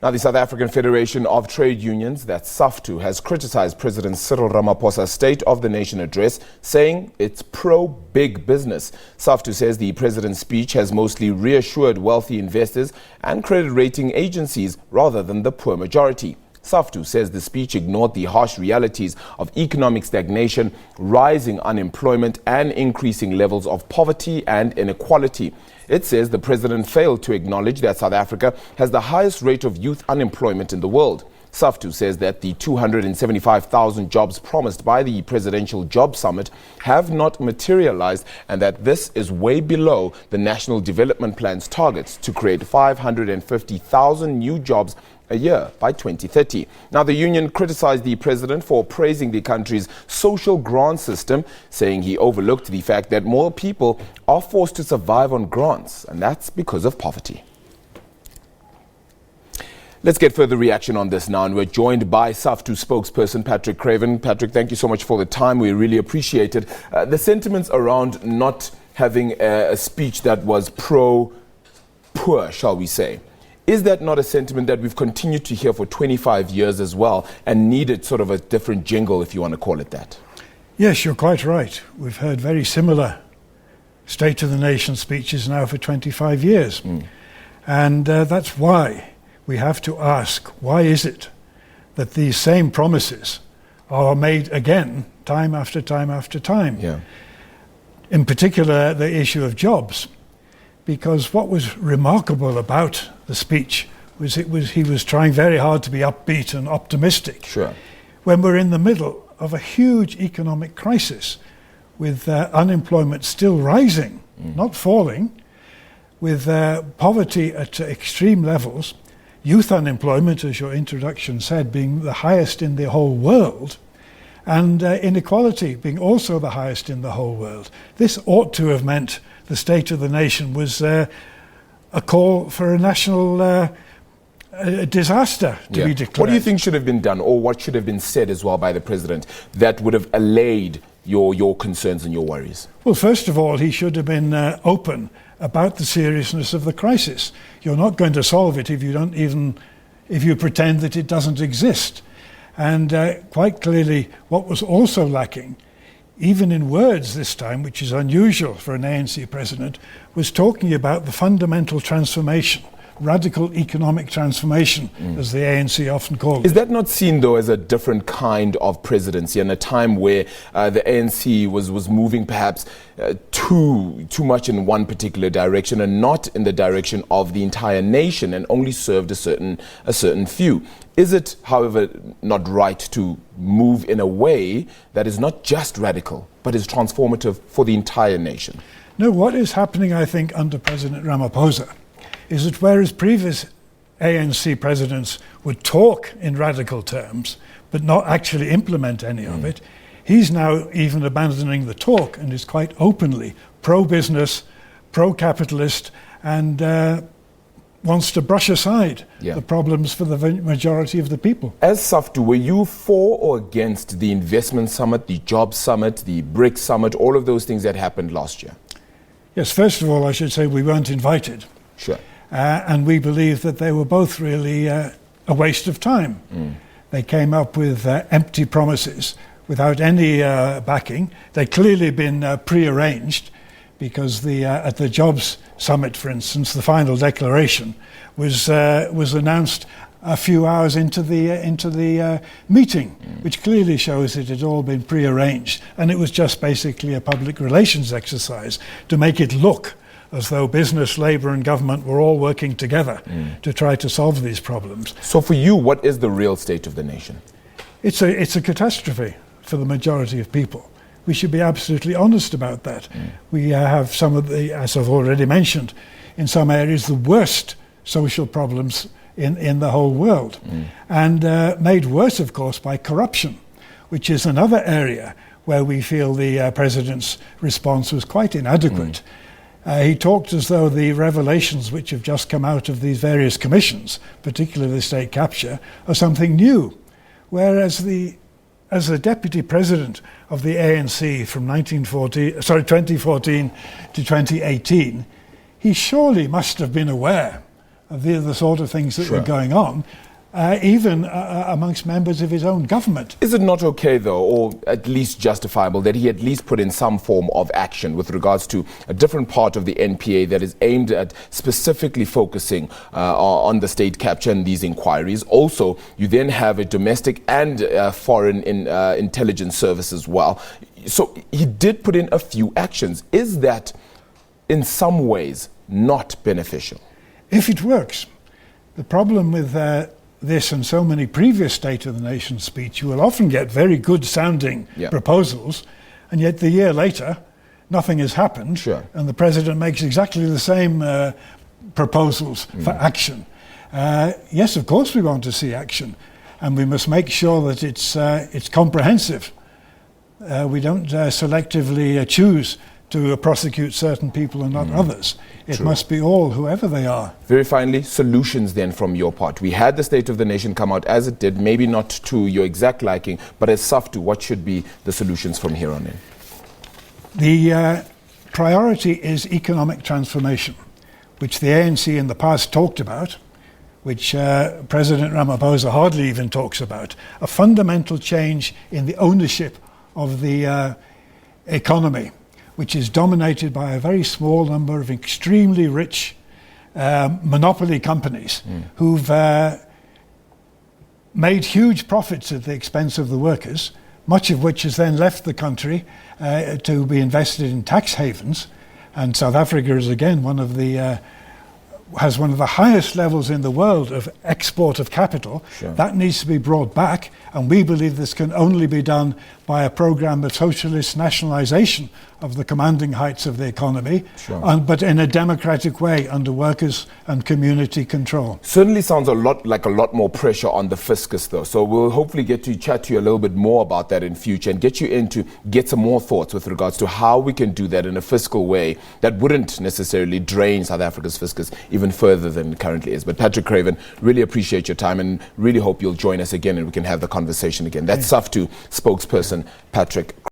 Now, the South African Federation of Trade Unions, that's Saftu, has criticized President Cyril Ramaphosa's State of the Nation address, saying it's pro-big business. Saftu says the president's speech has mostly reassured wealthy investors and credit rating agencies rather than the poor majority. Saftu says the speech ignored the harsh realities of economic stagnation, rising unemployment, and increasing levels of poverty and inequality. It says the president failed to acknowledge that South Africa has the highest rate of youth unemployment in the world. Saftu says that the 275,000 jobs promised by the Presidential Job Summit have not materialized and that this is way below the National Development Plan's targets to create 550,000 new jobs a year by 2030. Now, the union criticized the president for praising the country's social grant system, saying he overlooked the fact that more people are forced to survive on grants, and that's because of poverty. Let's get further reaction on this now, and we're joined by Saftu spokesperson Patrick Craven. Patrick, thank you so much for the time. We really appreciate it. The sentiments around not having a speech that was pro-poor, shall we say, is that not a sentiment that we've continued to hear for 25 years as well and needed sort of a different jingle, if you want to call it that? Yes, you're quite right. We've heard very similar State of the Nation speeches now for 25 years. And that's why we have to ask, why is it that these same promises are made again, time after time after time? Yeah. In particular, the issue of jobs. Because what was remarkable about the speech was he was trying very hard to be upbeat and optimistic. Sure. When we're in the middle of a huge economic crisis, with unemployment still rising, not falling, with poverty at extreme levels, youth unemployment, as your introduction said, being the highest in the whole world, and inequality being also the highest in the whole world. This ought to have meant the State of the Nation was a call for a national disaster to be declared. What do you think should have been done, or what should have been said as well by the president that would have allayed your concerns and your worries? Well, first of all, he should have been open about the seriousness of the crisis. You're not going to solve it if you pretend that it doesn't exist. And quite clearly, what was also lacking, even in words this time, which is unusual for an ANC president, was talking about the fundamental transformation, radical economic transformation, as the ANC often called it. Is that not seen, though, as a different kind of presidency in a time where the ANC was moving perhaps too much in one particular direction and not in the direction of the entire nation and only served a certain few? Is it, however, not right to move in a way that is not just radical, but is transformative for the entire nation? No, what is happening, I think, under President Ramaphosa is that whereas previous ANC presidents would talk in radical terms, but not actually implement any of it, he's now even abandoning the talk and is quite openly pro-business, pro-capitalist, and wants to brush aside the problems for the majority of the people. As Saftu, were you for or against the investment summit, the job summit, the BRICS summit, all of those things that happened last year? Yes, first of all, I should say we weren't invited. Sure. And we believe that they were both really a waste of time. They came up with empty promises without any backing. They'd clearly been prearranged, because at the Jobs Summit, for instance, the final declaration was announced a few hours into the meeting, which clearly shows it had all been prearranged, and it was just basically a public relations exercise to make it look as though business, labour and government were all working together to try to solve these problems. So for you, what is the real state of the nation? It's a catastrophe for the majority of people. We should be absolutely honest about that. We have some of the, as I've already mentioned, in some areas, the worst social problems in the whole world. And made worse, of course, by corruption, which is another area where we feel the president's response was quite inadequate. He talked as though the revelations which have just come out of these various commissions, particularly the state capture, are something new. Whereas as the deputy president of the ANC from 2014 to 2018, he surely must have been aware of the sort of things that Sure. were going on, even amongst members of his own government. Is it not okay, though, or at least justifiable, that he at least put in some form of action with regards to a different part of the NPA that is aimed at specifically focusing on the state capture and these inquiries? Also, you then have a domestic and foreign intelligence service as well. So he did put in a few actions. Is that in some ways not beneficial? If it works. The problem with this and so many previous State of the Nation speeches, you will often get very good sounding proposals, and yet the year later nothing has happened. Sure. And the President makes exactly the same proposals for action. Yes, of course we want to see action, and we must make sure that it's comprehensive. We don't selectively choose to prosecute certain people and not others. It True. must be all, whoever they are. Very finally, solutions then from your part. We had the State of the Nation come out as it did, maybe not to your exact liking, but as Saftu, what should be the solutions from here on in? The priority is economic transformation, which the ANC in the past talked about, which President Ramaphosa hardly even talks about. A fundamental change in the ownership of the economy, which is dominated by a very small number of extremely rich monopoly companies who've made huge profits at the expense of the workers, much of which has then left the country to be invested in tax havens. And South Africa is again has one of the highest levels in the world of export of capital. Sure. That needs to be brought back, and we believe this can only be done by a program of socialist nationalization of the commanding heights of the economy, Sure. but in a democratic way under workers and community control. Certainly sounds a lot more pressure on the fiscus, though. So we'll hopefully get to chat to you a little bit more about that in future and get you in to get some more thoughts with regards to how we can do that in a fiscal way that wouldn't necessarily drain South Africa's fiscus even further than it currently is. But Patrick Craven, really appreciate your time and really hope you'll join us again and we can have the conversation again. That's Saftu spokesperson Patrick